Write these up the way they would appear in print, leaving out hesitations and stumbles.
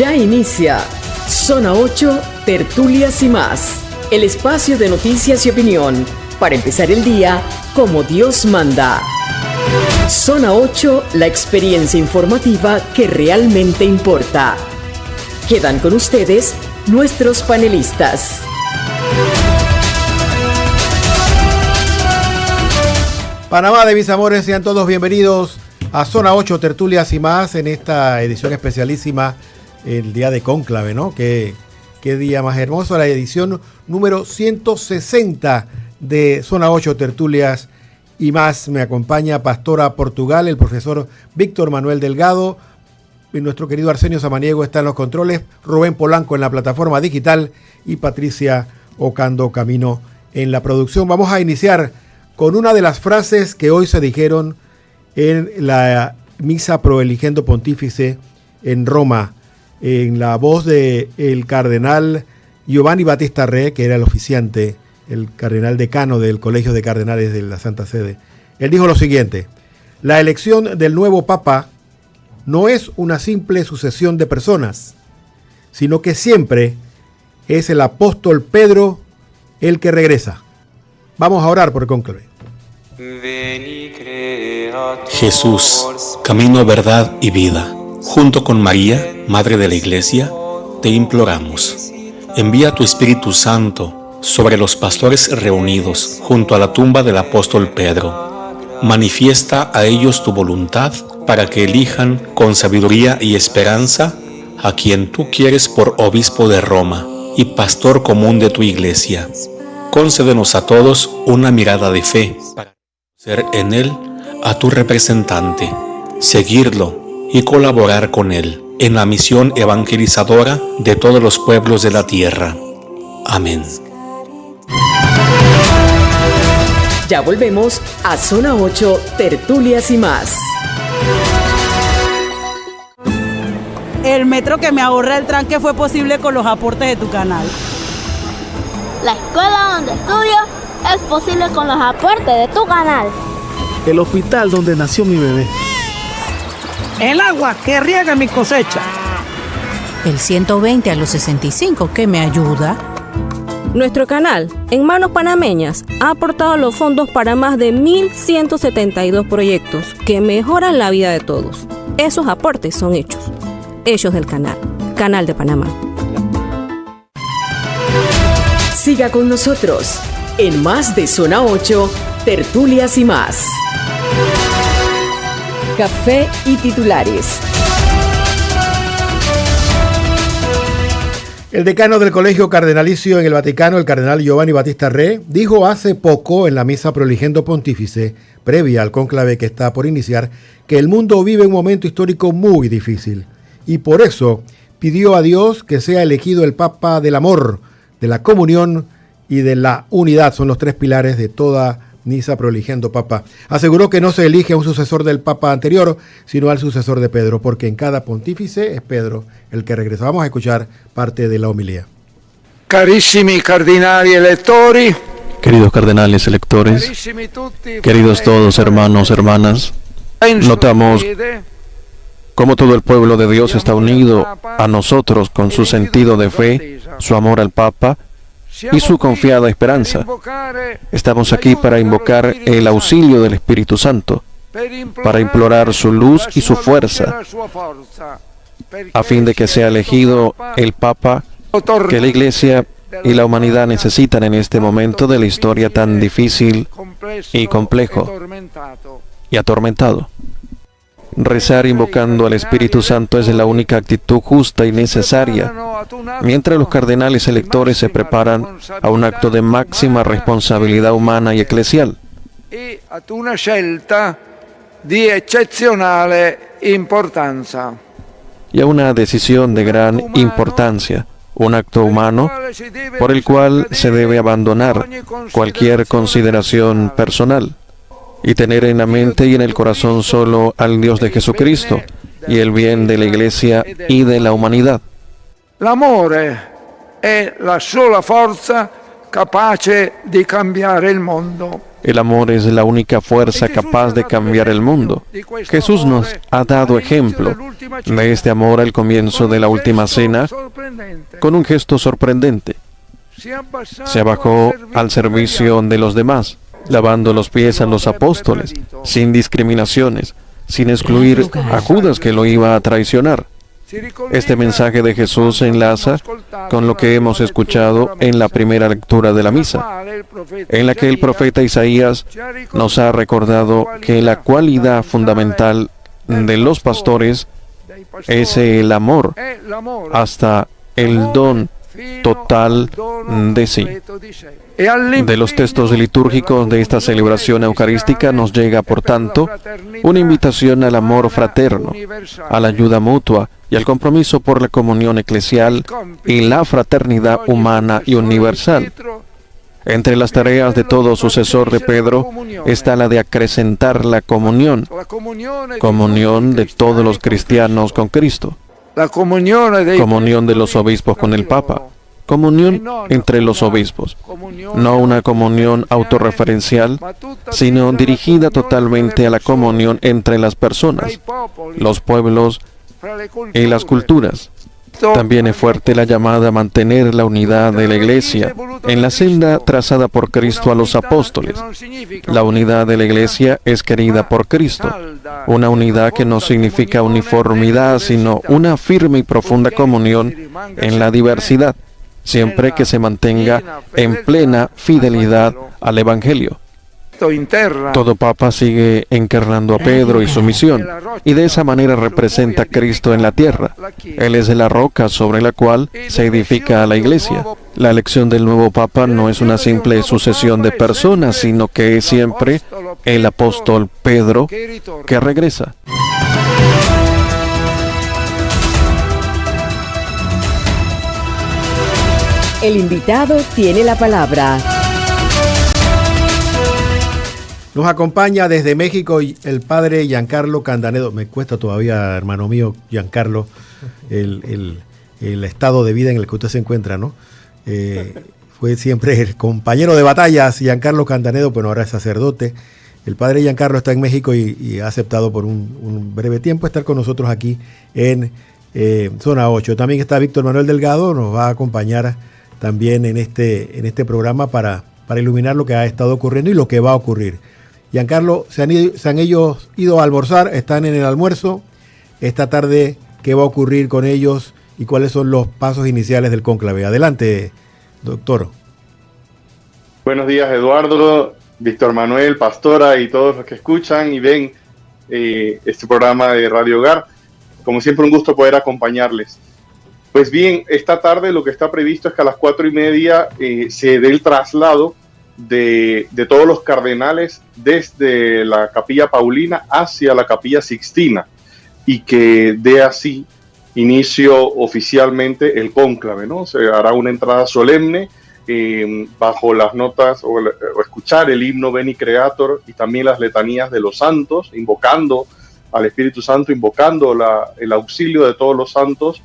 Ya inicia Zona 8, Tertulias y más. El espacio de noticias y opinión para empezar el día como Dios manda. Zona 8, la experiencia informativa que realmente importa. Quedan con ustedes nuestros panelistas. Panamá de mis amores, sean todos bienvenidos a Zona 8, Tertulias y más en esta edición especialísima, el día de Cónclave, ¿no? Qué día más hermoso, la edición número 160 de Zona 8, Tertulias y más. Me acompaña Pastora Portugal, el profesor Víctor Manuel Delgado, y nuestro querido Arsenio Samaniego está en los controles, Rubén Polanco en la plataforma digital y Patricia Ocando Camino en la producción. Vamos a iniciar con una de las frases que hoy se dijeron en la misa proeligendo pontífice en Roma, en la voz del cardenal Giovanni Battista Re, que era el oficiante, el cardenal decano del Colegio de Cardenales de la Santa Sede. Él dijo lo siguiente: la elección del nuevo Papa no es una simple sucesión de personas, sino que siempre es el apóstol Pedro el que regresa. Vamos a orar por el cónclave. Jesús, camino, verdad y vida, junto con María, Madre de la Iglesia, te imploramos. Envía tu Espíritu Santo sobre los pastores reunidos junto a la tumba del apóstol Pedro. Manifiesta a ellos tu voluntad para que elijan con sabiduría y esperanza a quien tú quieres por obispo de Roma y pastor común de tu Iglesia. Concédenos a todos una mirada de fe para ser en él a tu representante, seguirlo y colaborar con él en la misión evangelizadora de todos los pueblos de la tierra. Amén. Ya volvemos a Zona 8, Tertulias y más. El metro que me ahorra el tranque fue posible con los aportes de tu canal. La escuela donde estudio es posible con los aportes de tu canal. El hospital donde nació mi bebé. El agua que riega mi cosecha. El 120 a los 65 que me ayuda. Nuestro canal, En Manos Panameñas, ha aportado los fondos para más de 1.172 proyectos que mejoran la vida de todos. Esos aportes son hechos. Hechos del canal. Canal de Panamá. Siga con nosotros en más de Zona 8, Tertulias y más. Café y titulares. El decano del Colegio Cardenalicio en el Vaticano, el cardenal Giovanni Battista Re, dijo hace poco en la misa proeligendo pontífice, previa al cónclave que está por iniciar, que el mundo vive un momento histórico muy difícil y por eso pidió a Dios que sea elegido el Papa del amor, de la comunión y de la unidad. Son los tres pilares de toda misa proeligendo Papa. Aseguró que no se elige a un sucesor del Papa anterior, sino al sucesor de Pedro, porque en cada pontífice es Pedro el que regresa. Vamos a escuchar parte de la homilía. Carissimi cardinali elettori, queridos cardenales electores, queridos todos hermanos, hermanas, notamos cómo todo el pueblo de Dios está unido a nosotros con su sentido de fe, su amor al Papa y su confiada esperanza. Estamos aquí para invocar el auxilio del Espíritu Santo, para implorar su luz y su fuerza, a fin de que sea elegido el Papa que la Iglesia y la humanidad necesitan en este momento de la historia tan difícil y complejo y atormentado. Rezar invocando al Espíritu Santo es la única actitud justa y necesaria, mientras los cardenales electores se preparan a un acto de máxima responsabilidad humana y eclesial. Y a una decisión de gran importancia, un acto humano por el cual se debe abandonar cualquier consideración personal y tener en la mente y en el corazón solo al Dios de Jesucristo y el bien de la Iglesia y de la humanidad. L'amore è la sola forza capace di cambiare il mondo. El amor es la única fuerza capaz de cambiar el mundo. Jesús nos ha dado ejemplo de este amor al comienzo de la última cena con un gesto sorprendente. Se bajó al servicio de los demás, lavando los pies a los apóstoles, sin discriminaciones, sin excluir a Judas que lo iba a traicionar. Este mensaje de Jesús se enlaza con lo que hemos escuchado en la primera lectura de la misa, en la que el profeta Isaías nos ha recordado que la cualidad fundamental de los pastores es el amor, hasta el don total de sí. De los textos litúrgicos de esta celebración eucarística nos llega, por tanto, una invitación al amor fraterno, a la ayuda mutua y al compromiso por la comunión eclesial y la fraternidad humana y universal. Entre las tareas de todo sucesor de Pedro está la de acrecentar la comunión de todos los cristianos con Cristo, comunión de los obispos con el Papa, comunión entre los obispos, no una comunión autorreferencial, sino dirigida totalmente a la comunión entre las personas, los pueblos y las culturas. También es fuerte la llamada a mantener la unidad de la Iglesia en la senda trazada por Cristo a los apóstoles. La unidad de la Iglesia es querida por Cristo, una unidad que no significa uniformidad, sino una firme y profunda comunión en la diversidad, siempre que se mantenga en plena fidelidad al Evangelio. Todo papa sigue encarnando a Pedro y su misión, y de esa manera representa a Cristo en la tierra. Él es la roca sobre la cual se edifica a la Iglesia. La elección del nuevo papa no es una simple sucesión de personas, sino que es siempre el apóstol Pedro que regresa. El invitado tiene la palabra. Nos acompaña desde México el padre Giancarlo Candanedo. Me cuesta todavía, hermano mío, Giancarlo, el estado de vida en el que usted se encuentra, ¿no? Fue siempre el compañero de batallas, Giancarlo Candanedo, pero ahora es sacerdote. El padre Giancarlo está en México y ha aceptado por un breve tiempo estar con nosotros aquí en Zona 8. También está Víctor Manuel Delgado, nos va a acompañar también en este programa para iluminar lo que ha estado ocurriendo y lo que va a ocurrir. Giancarlo, se han ellos ido a almorzar, están en el almuerzo. Esta tarde, ¿qué va a ocurrir con ellos y cuáles son los pasos iniciales del cónclave? Adelante, doctor. Buenos días, Eduardo, Víctor Manuel, pastora y todos los que escuchan y ven este programa de Radio Hogar. Como siempre, un gusto poder acompañarles. Pues bien, esta tarde lo que está previsto es que a las 4:30 se dé el traslado de todos los cardenales desde la Capilla Paulina hacia la Capilla Sixtina y que dé así inicio oficialmente el cónclave, ¿no? Se hará una entrada solemne bajo las notas o escuchar el himno Veni Creator y también las letanías de los santos, invocando al Espíritu Santo, invocando el auxilio de todos los santos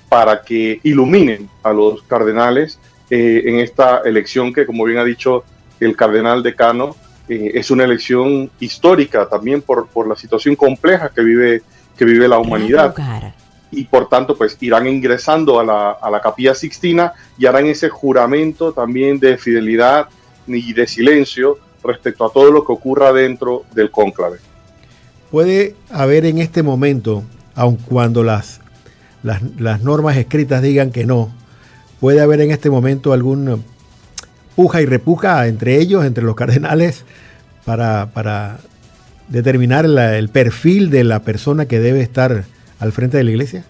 para que iluminen a los cardenales en esta elección que, como bien ha dicho el cardenal decano, es una elección histórica también por la situación compleja que vive la humanidad. Y por tanto, pues irán ingresando a la Capilla Sixtina y harán ese juramento también de fidelidad y de silencio respecto a todo lo que ocurra dentro del cónclave. Puede haber en este momento, aun cuando las normas escritas digan que no, puede haber en este momento alguna puja y repuja entre ellos, entre los cardenales, para determinar el perfil de la persona que debe estar al frente de la Iglesia.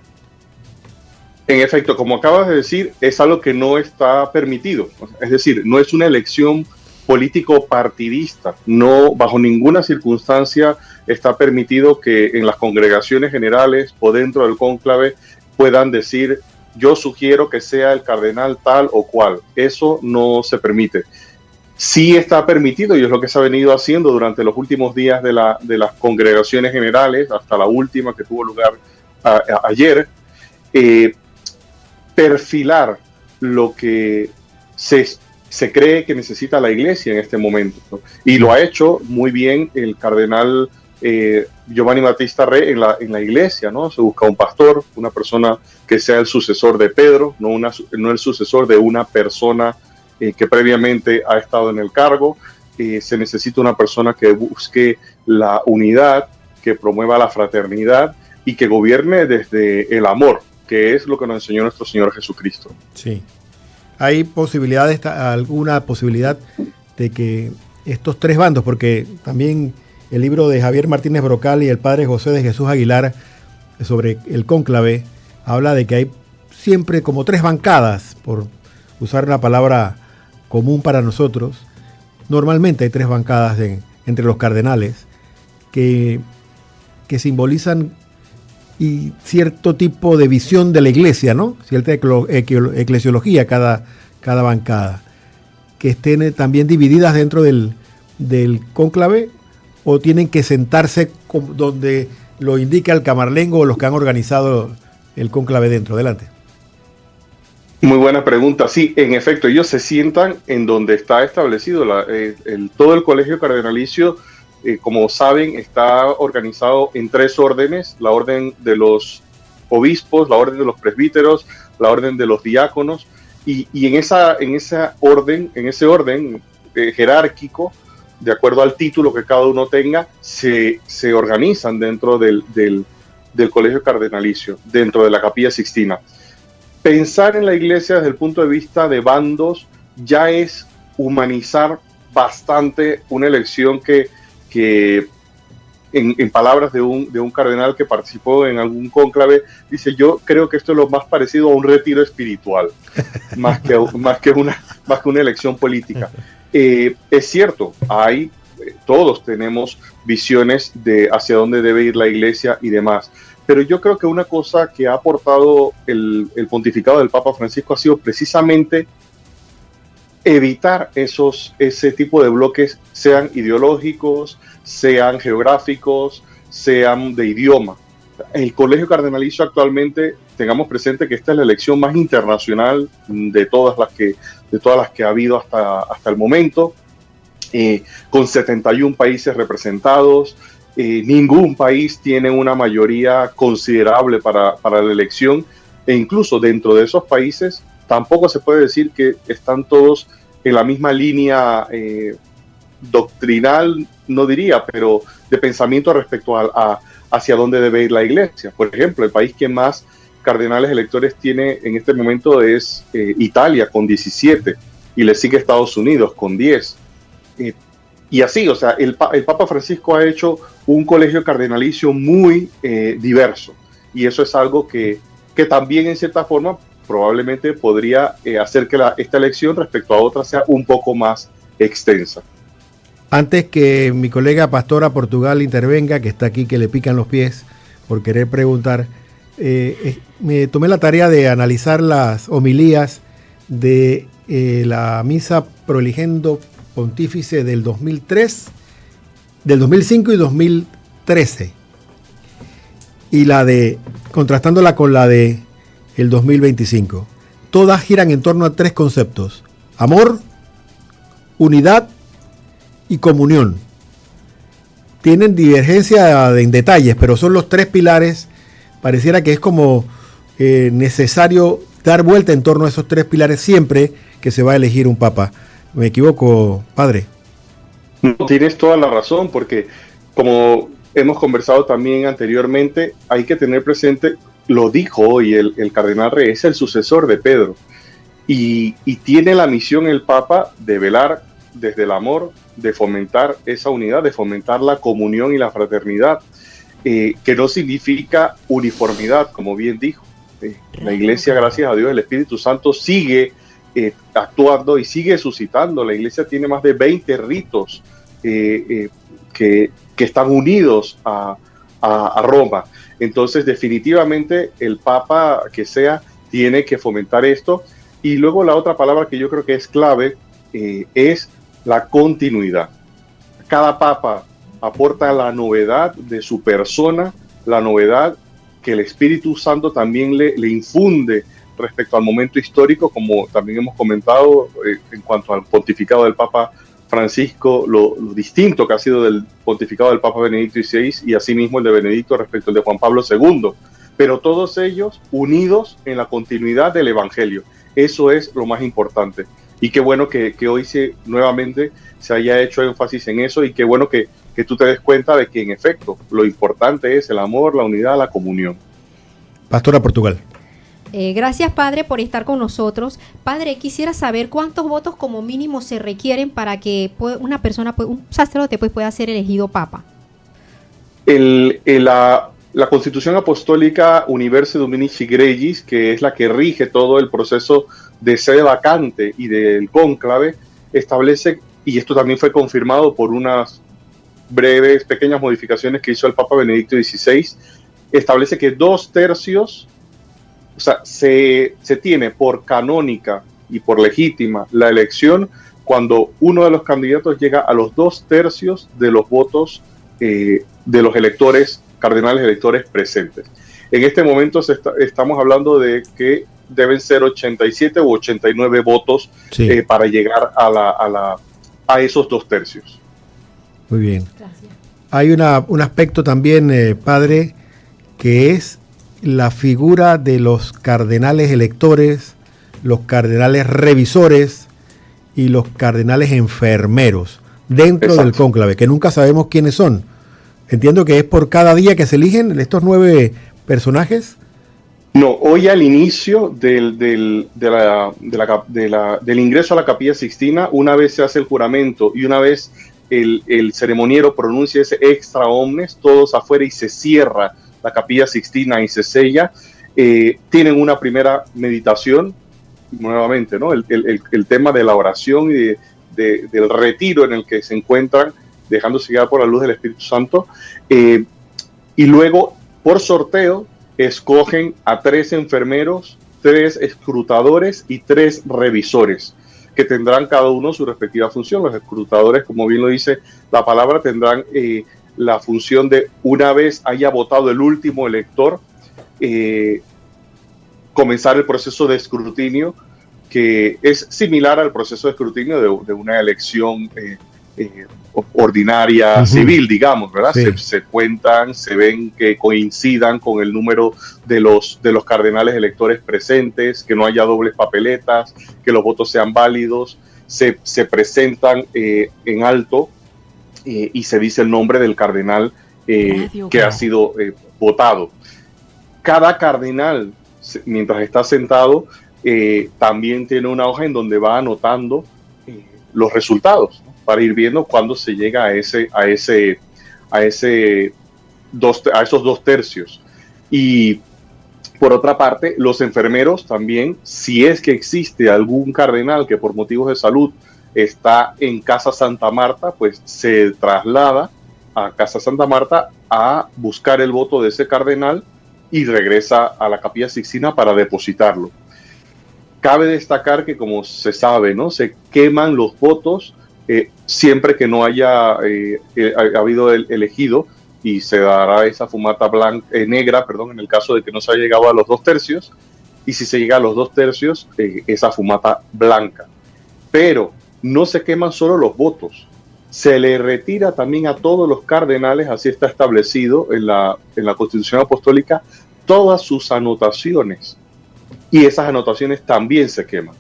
En efecto, como acabas de decir, es algo que no está permitido. Es decir, no es una elección político-partidista. No, bajo ninguna circunstancia está permitido que en las congregaciones generales o dentro del cónclave puedan decir: yo sugiero que sea el cardenal tal o cual. Eso no se permite. Sí está permitido, y es lo que se ha venido haciendo durante los últimos días de las congregaciones generales, hasta la última que tuvo lugar ayer, perfilar lo que se se cree que necesita la Iglesia en este momento, ¿no? Y lo ha hecho muy bien el cardenal Giovanni Battista Re en la Iglesia, ¿no? Se busca un pastor, una persona que sea el sucesor de Pedro, no el sucesor de una persona que previamente ha estado en el cargo. Se necesita una persona que busque la unidad, que promueva la fraternidad y que gobierne desde el amor, que es lo que nos enseñó nuestro Señor Jesucristo. Sí. ¿Hay alguna posibilidad de que estos tres bandos, porque también el libro de Javier Martínez Brocal y el padre José de Jesús Aguilar sobre el cónclave habla de que hay siempre como tres bancadas, por usar una palabra común para nosotros? Normalmente hay tres bancadas entre los cardenales que simbolizan y cierto tipo de visión de la iglesia, ¿no? Cierta eclesiología cada bancada, que estén también divididas dentro del cónclave, o tienen que sentarse donde lo indica el camarlengo o los que han organizado el cónclave dentro. Adelante. Muy buena pregunta. Sí, en efecto, ellos se sientan en donde está establecido todo el colegio cardenalicio. Como saben, está organizado en tres órdenes: la orden de los obispos, la orden de los presbíteros, la orden de los diáconos, y en ese orden jerárquico, de acuerdo al título que cada uno tenga, se organizan dentro del colegio cardenalicio, dentro de la Capilla Sixtina. Pensar en la iglesia desde el punto de vista de bandos ya es humanizar bastante una elección que en palabras de un cardenal que participó en algún cónclave, dice: yo creo que esto es lo más parecido a un retiro espiritual, más que una elección política. Es cierto, todos tenemos visiones de hacia dónde debe ir la iglesia y demás, pero yo creo que una cosa que ha aportado el pontificado del Papa Francisco ha sido precisamente evitar ese tipo de bloques, sean ideológicos, sean geográficos, sean de idioma. El colegio cardenalicio actualmente, tengamos presente que esta es la elección más internacional de todas las que ha habido hasta el momento, con 71 países representados. Ningún país tiene una mayoría considerable para la elección, e incluso dentro de esos países tampoco se puede decir que están todos en la misma línea doctrinal, no diría, pero de pensamiento respecto hacia dónde debe ir la iglesia. Por ejemplo, el país que más cardenales electores tiene en este momento es Italia, con 17, y le sigue Estados Unidos con 10. Y así, o sea, el Papa Francisco ha hecho un colegio cardenalicio muy diverso, y eso es algo que también en cierta forma probablemente podría hacer que esta elección respecto a otra sea un poco más extensa. Antes que mi colega Pastora Portugal intervenga, que está aquí, que le pican los pies por querer preguntar, me tomé la tarea de analizar las homilías de la misa Proligendo Pontífice del 2003, del 2005 y 2013, y contrastándola con la de el 2025. Todas giran en torno a tres conceptos: amor, unidad y comunión. Tienen divergencia en detalles, pero son los tres pilares. Pareciera que es como necesario dar vuelta en torno a esos tres pilares siempre que se va a elegir un papa. ¿Me equivoco, padre? No, tienes toda la razón, porque como hemos conversado también anteriormente, hay que tener presente, lo dijo hoy el cardenal Re, es el sucesor de Pedro, y tiene la misión el Papa de velar desde el amor, de fomentar esa unidad, de fomentar la comunión y la fraternidad, que no significa uniformidad, como bien dijo. La Iglesia, gracias a Dios, el Espíritu Santo sigue actuando y sigue suscitando. La Iglesia tiene más de 20 ritos que están unidos a Roma. Entonces, definitivamente, el Papa que sea tiene que fomentar esto. Y luego la otra palabra que yo creo que es clave es la continuidad. Cada Papa aporta la novedad de su persona, la novedad que el Espíritu Santo también le infunde respecto al momento histórico, como también hemos comentado en cuanto al pontificado del Papa Francisco, lo distinto que ha sido del pontificado del Papa Benedicto XVI y asimismo el de Benedicto respecto al de Juan Pablo II, pero todos ellos unidos en la continuidad del Evangelio. Eso es lo más importante. Y qué bueno que hoy nuevamente se haya hecho énfasis en eso, y qué bueno que tú te des cuenta de que en efecto lo importante es el amor, la unidad, la comunión. Pastora Portugal. Gracias, Padre, por estar con nosotros. Padre, quisiera saber cuántos votos como mínimo se requieren para que una persona, un sacerdote, pueda ser elegido Papa. La Constitución Apostólica Universi Dominici Gregis, que es la que rige todo el proceso de sede vacante y del cónclave, establece, y esto también fue confirmado por unas breves, pequeñas modificaciones que hizo el Papa Benedicto XVI, establece que 2/3, o sea, se tiene por canónica y por legítima la elección cuando uno de los candidatos llega a los 2/3 de los votos de los electores, cardenales electores presentes. En este momento estamos hablando de que deben ser 87 u 89 votos para llegar a esos 2/3. Muy bien. Gracias. Hay un aspecto también, Padre, que es la figura de los cardenales electores, los cardenales revisores y los cardenales enfermeros dentro del cónclave, que nunca sabemos quiénes son. Entiendo que es por cada día que se eligen estos 9 personajes. No, hoy al inicio del ingreso a la Capilla Sixtina, una vez se hace el juramento y una vez el ceremoniero pronuncia ese extra omnes, todos afuera, y se cierra la Capilla Sixtina y se sella, tienen una primera meditación, nuevamente, ¿no? El tema de la oración y del retiro en el que se encuentran, dejándose guiar por la luz del Espíritu Santo, y luego, por sorteo, escogen a 3 enfermeros, 3 escrutadores y 3 revisores, que tendrán cada uno su respectiva función. Los escrutadores, como bien lo dice la palabra, tendrán la función de, una vez haya votado el último elector, comenzar el proceso de escrutinio, que es similar al proceso de escrutinio de una elección ordinaria, civil, digamos, ¿verdad? Sí. Se cuentan, se ven que coincidan con el número de los cardenales electores presentes, que no haya dobles papeletas, que los votos sean válidos, se presentan en alto y se dice el nombre del cardenal que ha sido votado. Cada cardenal, mientras está sentado, también tiene una hoja en donde va anotando los resultados, ¿no? Para ir viendo cuándo se llega a esos 2/3. Y por otra parte, los enfermeros también, si es que existe algún cardenal que por motivos de salud está en Casa Santa Marta, pues se traslada a Casa Santa Marta a buscar el voto de ese cardenal y regresa a la Capilla Sixtina para depositarlo. Cabe destacar que, como se sabe, ¿no?, se queman los votos siempre que no haya habido el elegido, y se dará esa fumata negra, en el caso de que no se haya llegado a los 2/3, y si se llega a los 2/3, esa fumata blanca. Pero no se queman solo los votos, se le retira también a todos los cardenales, así está establecido en la Constitución Apostólica, todas sus anotaciones, y esas anotaciones también se queman.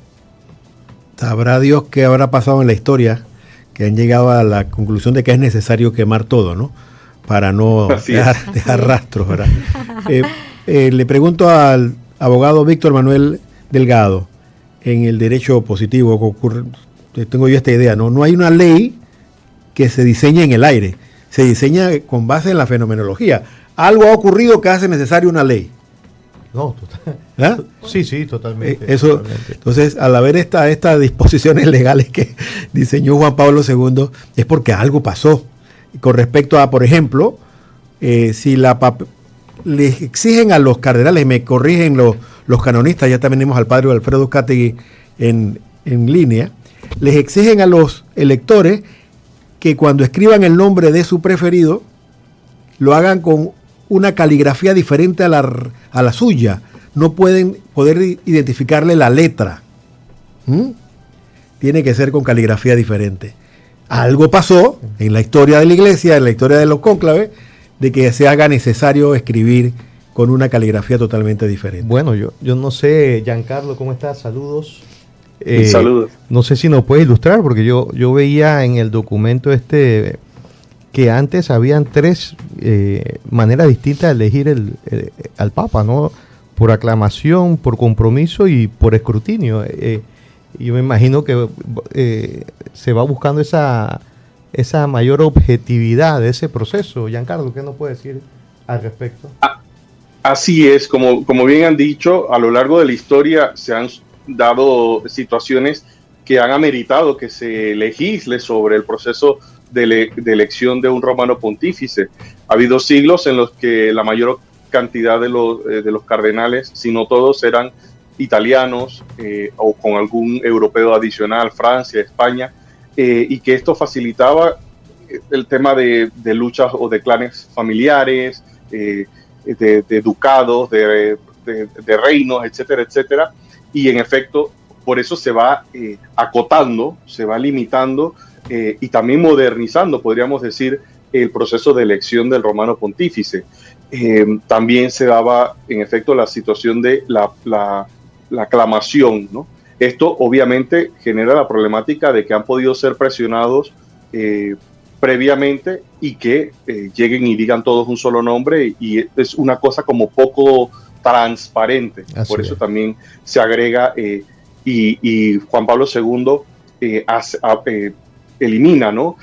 Sabrá Dios qué habrá pasado en la historia, que han llegado a la conclusión de que es necesario quemar todo, ¿no? Para no dejar rastros, ¿verdad? Le pregunto al abogado Víctor Manuel Delgado, en el derecho positivo, que ocurre, tengo yo esta idea, ¿no? No hay una ley que se diseñe en el aire, se diseña con base en la fenomenología. Algo ha ocurrido que hace necesario una ley. No, sí, totalmente. Totalmente. Entonces, al haber estas disposiciones legales que diseñó Juan Pablo II, es porque algo pasó. Con respecto a, por ejemplo, si les exigen a los cardenales, me corrigen los canonistas, ya también tenemos al padre Alfredo Cátegui en línea, les exigen a los electores que cuando escriban el nombre de su preferido, lo hagan con una caligrafía diferente a la suya, no pueden poder identificarle la letra. Tiene que ser con caligrafía diferente. Algo pasó en la historia de la iglesia, en la historia de los cónclaves, de que se haga necesario escribir con una caligrafía totalmente diferente. Bueno, yo no sé, Giancarlo, ¿cómo estás? Saludos. Saludos. No sé si nos puedes ilustrar, porque yo veía en el documento que antes habían 3 maneras distintas de elegir al Papa, ¿no? Por aclamación, por compromiso y por escrutinio. Yo me imagino que se va buscando esa mayor objetividad de ese proceso. Giancarlo, ¿qué nos puede decir al respecto? Así es, como bien han dicho, a lo largo de la historia se han dado situaciones que han ameritado que se legisle sobre el proceso de elección de un romano pontífice. Ha habido siglos en los que la mayor cantidad de los cardenales, si no todos, eran italianos o con algún europeo adicional, Francia, España, y que esto facilitaba el tema de luchas o de clanes familiares, de ducados, de reinos, etcétera, etcétera. Y en efecto, por eso se va acotando, se va limitando y también modernizando, podríamos decir, el proceso de elección del romano pontífice. También se daba, en efecto, la situación de la aclamación, ¿no? Esto obviamente genera la problemática de que han podido ser presionados previamente y que lleguen y digan todos un solo nombre, y es una cosa como poco transparente. Así por eso es. también se agrega y Juan Pablo II elimina, ¿no?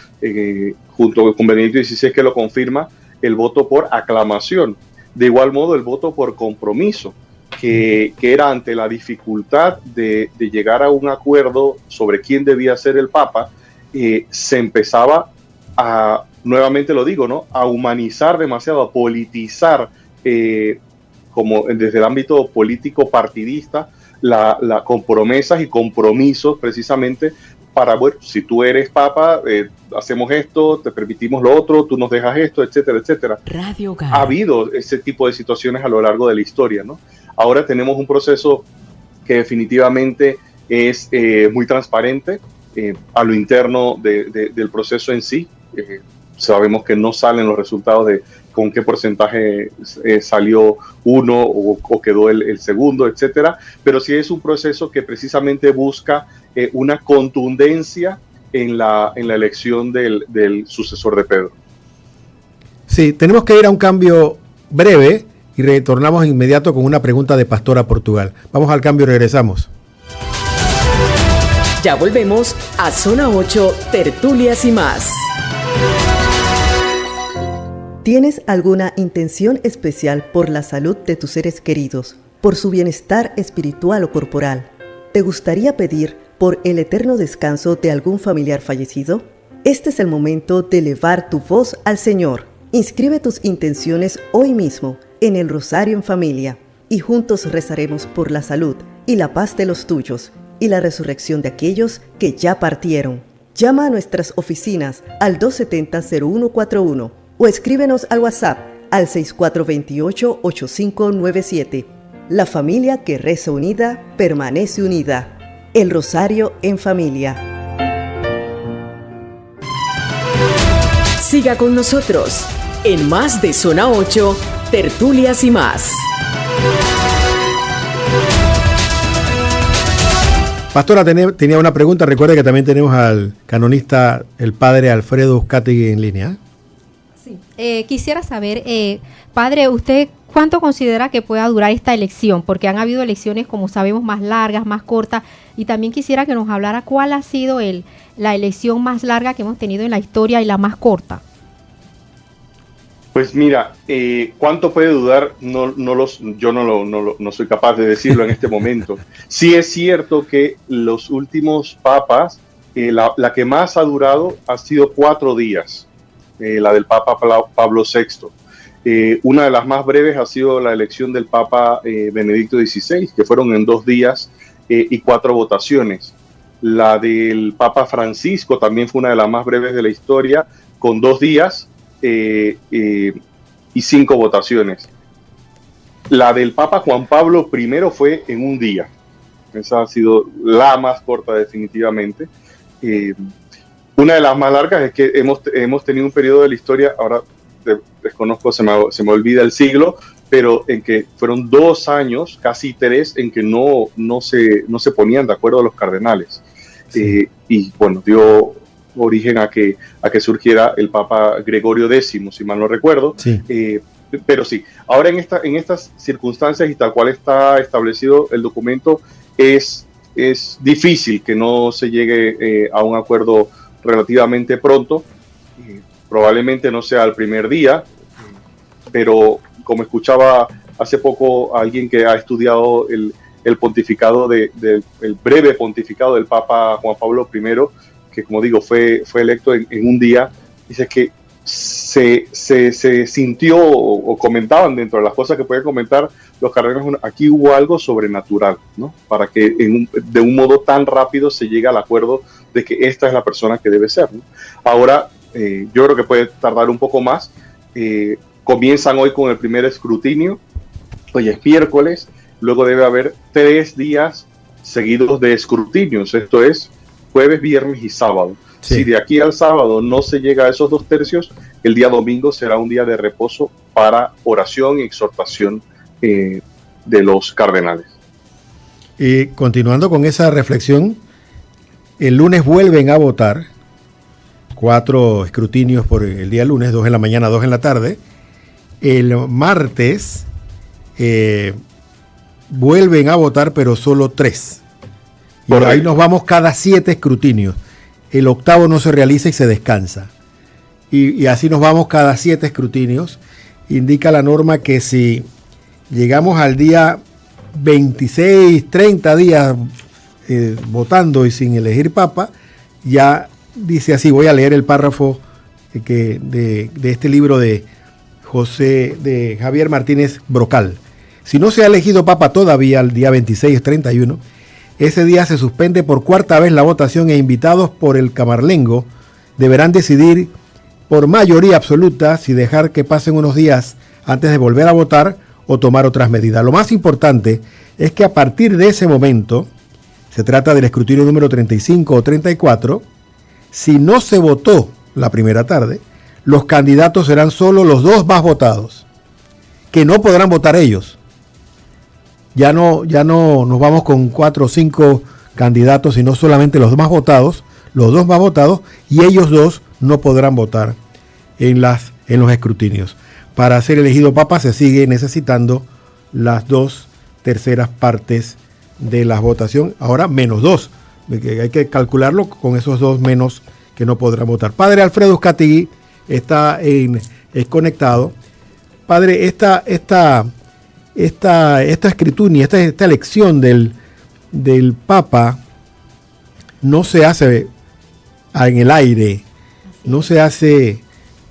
Junto con Benedicto XVI, que lo confirma, el voto por aclamación. De igual modo, el voto por compromiso, que era ante la dificultad de llegar a un acuerdo sobre quién debía ser el Papa, se empezaba a, nuevamente lo digo, ¿no?, a humanizar demasiado, a politizar, como desde el ámbito político partidista, con promesas y compromisos precisamente para, bueno, si tú eres Papa, hacemos esto, te permitimos lo otro, tú nos dejas esto, etcétera, etcétera. Radio Gar. Ha habido ese tipo de situaciones a lo largo de la historia, ¿no? Ahora tenemos un proceso que definitivamente es muy transparente a lo interno del proceso en sí. Sabemos que no salen los resultados de con qué porcentaje salió uno o quedó el segundo, etcétera, pero sí es un proceso que precisamente busca una contundencia en la elección del sucesor de Pedro. Sí, tenemos que ir a un cambio breve y retornamos inmediato con una pregunta de Pastora Portugal. Vamos al cambio y regresamos. Ya volvemos a Zona 8, Tertulias y más. ¿Tienes alguna intención especial por la salud de tus seres queridos, por su bienestar espiritual o corporal? ¿Te gustaría pedir por el eterno descanso de algún familiar fallecido? Este es el momento de elevar tu voz al Señor. Inscribe tus intenciones hoy mismo en el Rosario en Familia y juntos rezaremos por la salud y la paz de los tuyos y la resurrección de aquellos que ya partieron. Llama a nuestras oficinas al 270-0141 o escríbenos al WhatsApp al 6428-8597. La familia que reza unida permanece unida. El Rosario en Familia. Siga con nosotros en más de Zona 8, Tertulias y más. Pastora tenía una pregunta. Recuerda que también tenemos al canonista, el padre Alfredo Uzcategui, en línea. Sí. Quisiera saber, padre, ¿usted cuánto considera que pueda durar esta elección? Porque han habido elecciones, como sabemos, más largas, más cortas, y también quisiera que nos hablara cuál ha sido la elección más larga que hemos tenido en la historia y la más corta. Pues mira, ¿cuánto puede durar? Yo no soy capaz de decirlo en este momento. Sí es cierto que los últimos papas, la que más ha durado ha sido 4 días, la del Papa Pablo VI. Una de las más breves ha sido la elección del Papa Benedicto XVI, que fueron en 2 días y 4 votaciones. La del Papa Francisco también fue una de las más breves de la historia, con 2 días y 5 votaciones. La del Papa Juan Pablo I fue en un día. Esa ha sido la más corta definitivamente. Una de las más largas es que hemos tenido un periodo de la historia, ahora desconozco, se me olvida el siglo, pero en que fueron 2 años, casi 3, en que no se ponían de acuerdo los cardenales. Sí. Y bueno, dio origen a que surgiera el Papa Gregorio X, si mal no recuerdo. Sí. Pero sí, ahora en estas circunstancias y tal cual está establecido el documento, es difícil que no se llegue a un acuerdo relativamente pronto. Probablemente no sea el primer día, pero como escuchaba hace poco a alguien que ha estudiado el pontificado el breve pontificado del Papa Juan Pablo I, que como digo fue electo en un día, dice que se sintió o comentaban dentro de las cosas que pueden comentar los cardenales, aquí hubo algo sobrenatural, ¿no? Para que de un modo tan rápido se llegue al acuerdo de que esta es la persona que debe ser, ¿no? Ahora, yo creo que puede tardar un poco más. Comienzan hoy con el primer escrutinio, hoy es miércoles, luego debe haber 3 días seguidos de escrutinios, esto es jueves, viernes y sábado. Sí. Si de aquí al sábado no se llega a esos 2 tercios, el día domingo será un día de reposo para oración y exhortación de los cardenales. Y continuando con esa reflexión, el lunes vuelven a votar 4 escrutinios por el día lunes, 2 en la mañana, 2 en la tarde. El martes vuelven a votar, pero solo 3. Y ahí nos vamos cada 7 escrutinios. El octavo no se realiza y se descansa. Y así nos vamos cada 7 escrutinios. Indica la norma que si llegamos al día 26, 30 días votando y sin elegir papa, ya dice así, voy a leer el párrafo de este libro de Javier Martínez Brocal. Si no se ha elegido papa todavía el día 26, 31, ese día se suspende por 4ª vez la votación e invitados por el camarlengo deberán decidir por mayoría absoluta si dejar que pasen unos días antes de volver a votar o tomar otras medidas. Lo más importante es que a partir de ese momento, se trata del escrutinio número 35 o 34, si no se votó la primera tarde, los candidatos serán solo los 2 más votados, que no podrán votar ellos. Ya no nos vamos con 4 o 5 candidatos, sino solamente los 2 más votados, y ellos 2 no podrán votar en los escrutinios. Para ser elegido papa se sigue necesitando las 2/3 partes de la votación, ahora menos 2, hay que calcularlo con esos 2 menos que no podrán votar. Padre Alfredo Uzcategui está conectado. Padre, esta escrutinio, esta elección del Papa no se hace en el aire, no se hace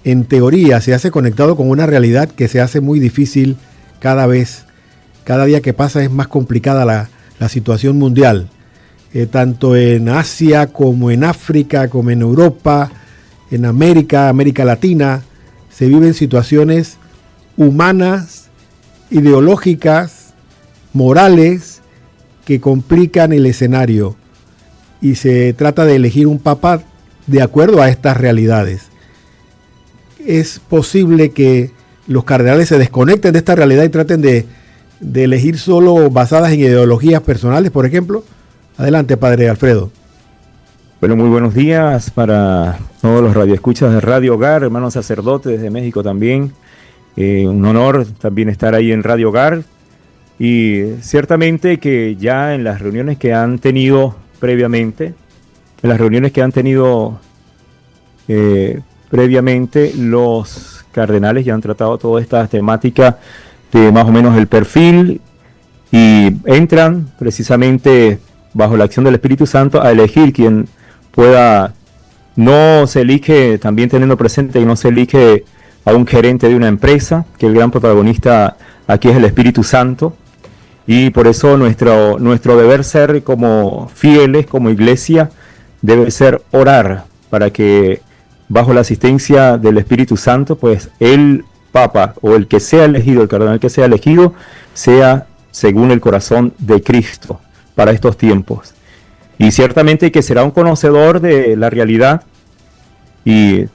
en teoría, se hace conectado con una realidad que se hace muy difícil cada vez. Cada día que pasa es más complicada la situación mundial, tanto en Asia como en África, como en Europa, en América Latina, se viven situaciones humanas, ideológicas, morales, que complican el escenario, y se trata de elegir un papa de acuerdo a estas realidades. Es posible que los cardenales se desconecten de esta realidad y traten de elegir solo basadas en ideologías personales, por ejemplo. Adelante, Padre Alfredo. Bueno, muy buenos días para todos los radioescuchas de Radio Hogar, hermanos sacerdotes desde México también. Un honor también estar ahí en Radio Hogar, y ciertamente que ya en las reuniones que han tenido previamente, los cardenales ya han tratado toda esta temática de más o menos el perfil, y entran precisamente bajo la acción del Espíritu Santo a elegir quien pueda. No se elige, también teniendo presente, y no se elige a un gerente de una empresa, que el gran protagonista aquí es el Espíritu Santo, y por eso nuestro deber ser como fieles, como iglesia, debe ser orar para que bajo la asistencia del Espíritu Santo, pues Él papa o el que sea elegido, el cardenal que sea elegido, sea según el corazón de Cristo para estos tiempos. Y ciertamente que será un conocedor de la realidad y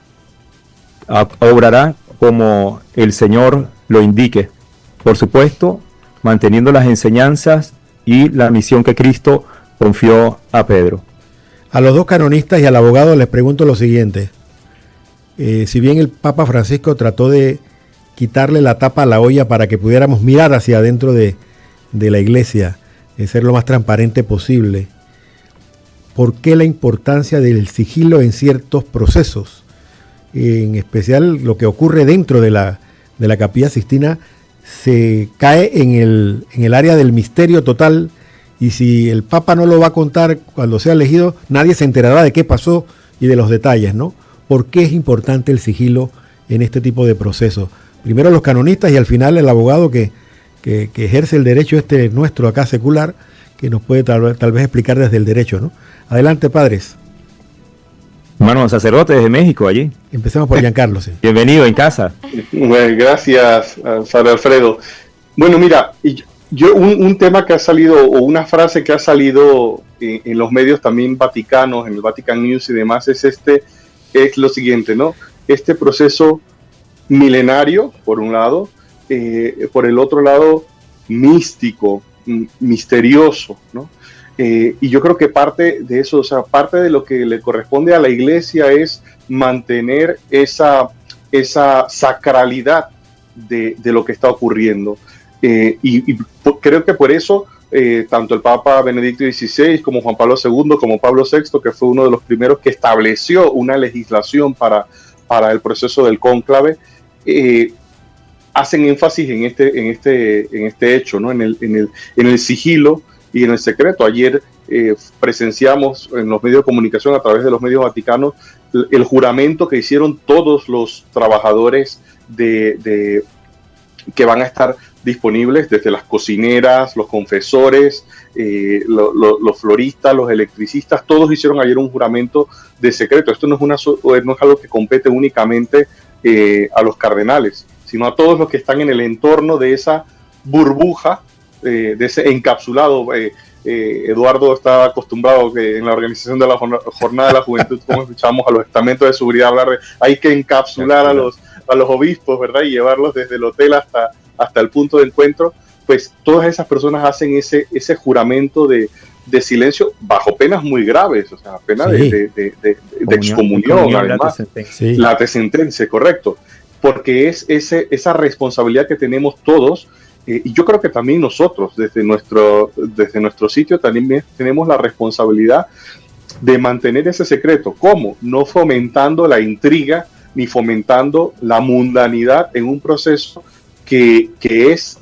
obrará como el Señor lo indique. Por supuesto, manteniendo las enseñanzas y la misión que Cristo confió a Pedro. A los dos canonistas y al abogado les pregunto lo siguiente. Si bien el Papa Francisco trató de quitarle la tapa a la olla para que pudiéramos mirar hacia adentro de la iglesia, ser lo más transparente posible, ¿por qué la importancia del sigilo en ciertos procesos? En especial lo que ocurre dentro de la Capilla Sixtina se cae en el área del misterio total, y si el Papa no lo va a contar cuando sea elegido, nadie se enterará de qué pasó y de los detalles, ¿no? ¿Por qué es importante el sigilo en este tipo de procesos? Primero los canonistas y al final el abogado que ejerce el derecho nuestro acá secular, que nos puede tal vez explicar desde el derecho, ¿no? Adelante, padres. Hermano sacerdote desde México, allí. Empecemos por Giancarlo. Sí. Bienvenido en casa. Bueno, gracias, Padre Alfredo. Bueno, mira, yo un tema que ha salido, o una frase que ha salido en los medios también vaticanos, en el Vatican News y demás, es lo siguiente, ¿no? Este proceso milenario, por un lado, por el otro lado, místico, misterioso, ¿no? Y yo creo que parte de eso, o sea, parte de lo que le corresponde a la iglesia es mantener esa sacralidad de lo que está ocurriendo. Y creo que por eso tanto el Papa Benedicto XVI como Juan Pablo II, como Pablo VI, que fue uno de los primeros que estableció una legislación para el proceso del cónclave, hacen énfasis en este hecho, ¿no? en el sigilo y en el secreto. Ayer presenciamos en los medios de comunicación, a través de los medios vaticanos, el juramento que hicieron todos los trabajadores que van a estar disponibles, desde las cocineras, los confesores, los floristas, los electricistas. Todos hicieron ayer un juramento de secreto. Esto no es algo que compete únicamente a los cardenales, sino a todos los que están en el entorno de esa burbuja, de ese encapsulado. Eduardo está acostumbrado que en la organización de la Jornada de la Juventud, como escuchamos a los estamentos de seguridad hablar de hay que encapsular a los obispos, ¿verdad? Y llevarlos desde el hotel hasta el punto de encuentro. Pues todas esas personas hacen ese juramento de silencio bajo penas muy graves, o sea, pena de excomunión, además, la sentencia, correcto, porque es esa responsabilidad que tenemos todos. Y yo creo que también nosotros, desde nuestro sitio, también tenemos la responsabilidad de mantener ese secreto. ¿Cómo? No fomentando la intriga ni fomentando la mundanidad en un proceso que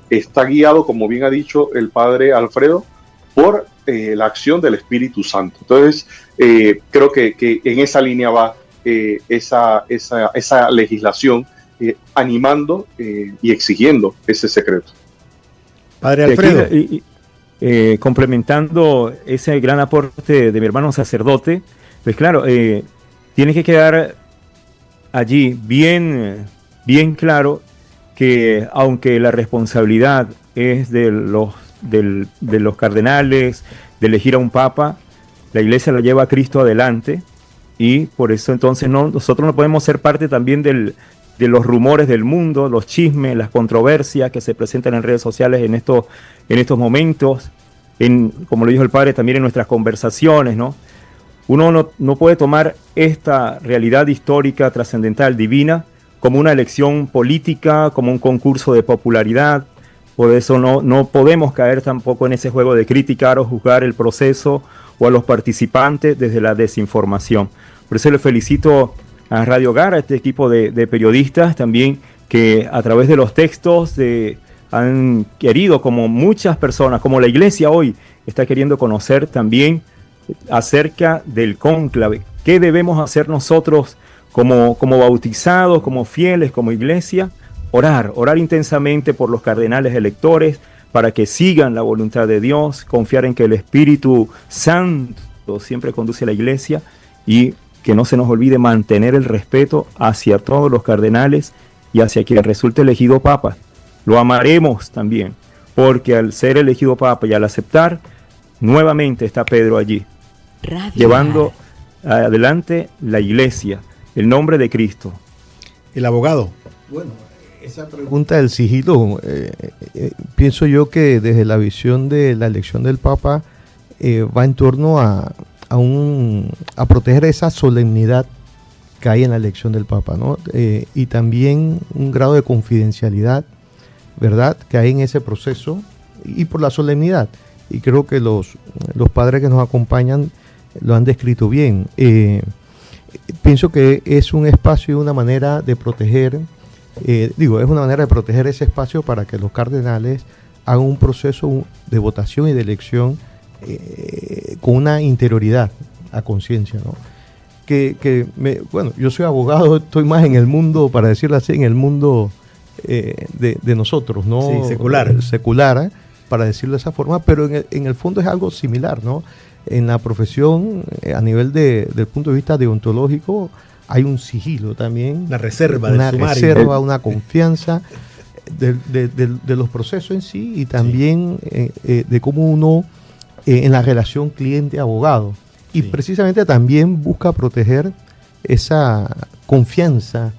está guiado, como bien ha dicho el padre Alfredo, por la acción del Espíritu Santo. Entonces, creo que en esa línea va esa legislación, animando y exigiendo ese secreto. Padre Alfredo. Complementando ese gran aporte de mi hermano sacerdote, pues claro, tiene que quedar allí bien claro que aunque la responsabilidad es de los cardenales, de elegir a un papa, la iglesia la lleva a Cristo adelante, y por eso entonces nosotros no podemos ser parte también de los rumores del mundo, los chismes, las controversias que se presentan en redes sociales en estos momentos, como lo dijo el padre, también en nuestras conversaciones, ¿no? Uno no puede tomar esta realidad histórica, trascendental, divina, como una elección política, como un concurso de popularidad. Por eso no podemos caer tampoco en ese juego de criticar o juzgar el proceso o a los participantes desde la desinformación. Por eso le felicito a Radio Hogar, a este equipo de periodistas también, que a través de los textos han querido, como muchas personas, como la iglesia hoy está queriendo conocer también acerca del cónclave. ¿Qué debemos hacer nosotros como bautizados, como fieles, como iglesia? Orar intensamente por los cardenales electores para que sigan la voluntad de Dios, confiar en que el Espíritu Santo siempre conduce a la iglesia, y que no se nos olvide mantener el respeto hacia todos los cardenales y hacia quien resulte elegido papa. Lo amaremos también, porque al ser elegido papa y al aceptar, nuevamente está Pedro allí, llevando adelante la iglesia, el nombre de Cristo. El abogado. Bueno, esa pregunta del sigilo, pienso yo que desde la visión de la elección del Papa va en torno a proteger esa solemnidad que hay en la elección del Papa, ¿no? Y también un grado de confidencialidad, ¿verdad?, que hay en ese proceso y por la solemnidad. Y creo que los padres que nos acompañan lo han descrito bien. Pienso que es un espacio y una manera de proteger, es una manera de proteger ese espacio para que los cardenales hagan un proceso de votación y de elección con una interioridad a conciencia, ¿no? Yo soy abogado, estoy más en el mundo, para decirlo así, en el mundo de nosotros, ¿no? Sí, secular. Secular, para decirlo de esa forma, pero en el fondo es algo similar, ¿no? En la profesión, a nivel del punto de vista deontológico, hay un sigilo también. Una reserva, una confianza de los procesos en sí y también de cómo uno, en la relación cliente-abogado. Y precisamente también busca proteger esa confianza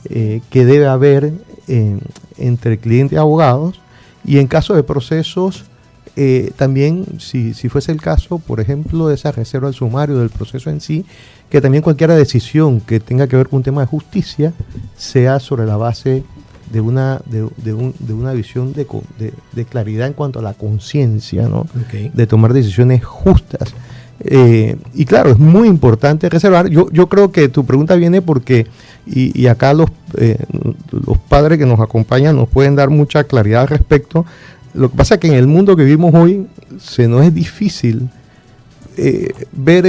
que debe haber entre clientes y abogados. Y en caso de procesos, también, si fuese el caso, por ejemplo, de esa reserva al sumario del proceso en sí, que también cualquier decisión que tenga que ver con un tema de justicia sea sobre la base de una visión de claridad en cuanto a la conciencia, ¿no? Okay. De tomar decisiones justas. Y claro, es muy importante reservar. Yo creo que tu pregunta viene porque, y acá los padres que nos acompañan nos pueden dar mucha claridad al respecto. Lo que pasa es que en el mundo que vivimos hoy se nos es difícil ver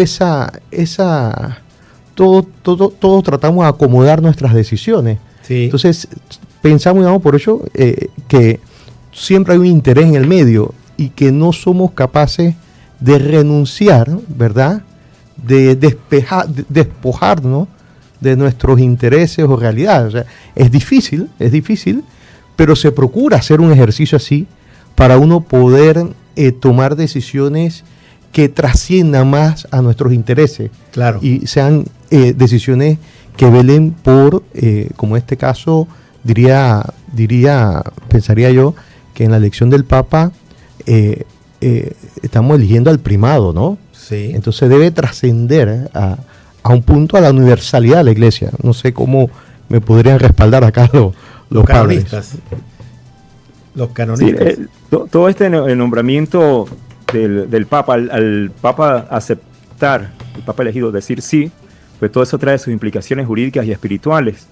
todos tratamos de acomodar nuestras decisiones. Sí. Entonces pensamos, por ello, que siempre hay un interés en el medio y que no somos capaces de renunciar, ¿verdad?, de despojarnos de nuestros intereses o realidades. O sea, es difícil, pero se procura hacer un ejercicio así para uno poder tomar decisiones que trasciendan más a nuestros intereses. Claro. Y sean decisiones que velen por, como en este caso, pensaría yo, que en la elección del Papa estamos eligiendo al primado, ¿no? Sí. Entonces debe trascender a un punto a la universalidad de la Iglesia. No sé cómo me podrían respaldar acá los canonistas. Los canonistas. Sí, todo este nombramiento del Papa, al Papa aceptar, el Papa elegido decir sí, pues todo eso trae sus implicaciones jurídicas y espirituales.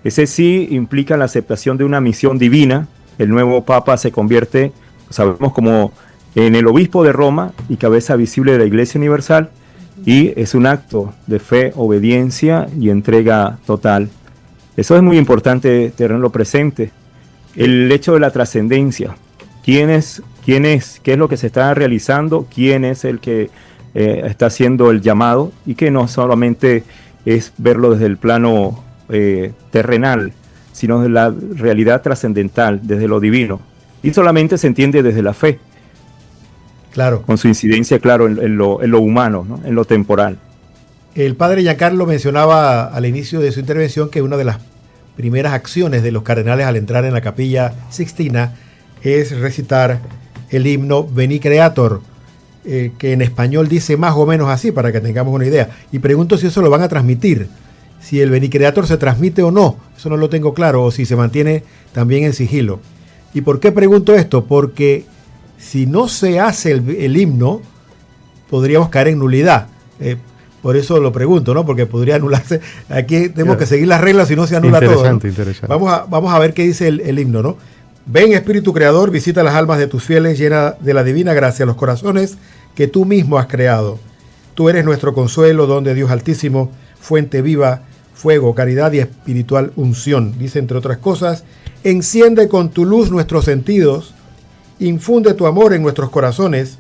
Ese sí implica la aceptación de una misión divina. El nuevo Papa se convierte, sabemos, como en el obispo de Roma y cabeza visible de la Iglesia Universal, y es un acto de fe, obediencia y entrega total. Eso es muy importante tenerlo presente. El hecho de la trascendencia, qué es lo que se está realizando, quién es el que está haciendo el llamado, y que no solamente es verlo desde el plano terrenal, sino desde la realidad trascendental, desde lo divino. Y solamente se entiende desde la fe. Claro. Con su incidencia, claro, en lo humano, ¿no?, en lo temporal. El padre Giancarlo mencionaba al inicio de su intervención que una de las primeras acciones de los cardenales al entrar en la Capilla Sixtina es recitar el himno Veni Creator, que en español dice más o menos así, para que tengamos una idea. Y pregunto si eso lo van a transmitir, si el Veni Creator se transmite o no. Eso no lo tengo claro, o si se mantiene también en sigilo. ¿Y por qué pregunto esto? Porque si no se hace el himno, podríamos caer en nulidad. Por eso lo pregunto, ¿no? Porque podría anularse. Aquí tenemos que seguir las reglas, si no se anula todo, ¿no? Interesante. Vamos a ver qué dice el himno, ¿no? Ven, Espíritu Creador, visita las almas de tus fieles, llena de la divina gracia los corazones que tú mismo has creado. Tú eres nuestro consuelo, don de Dios Altísimo, fuente viva, fuego, caridad y espiritual unción. Dice, entre otras cosas, enciende con tu luz nuestros sentidos, infunde tu amor en nuestros corazones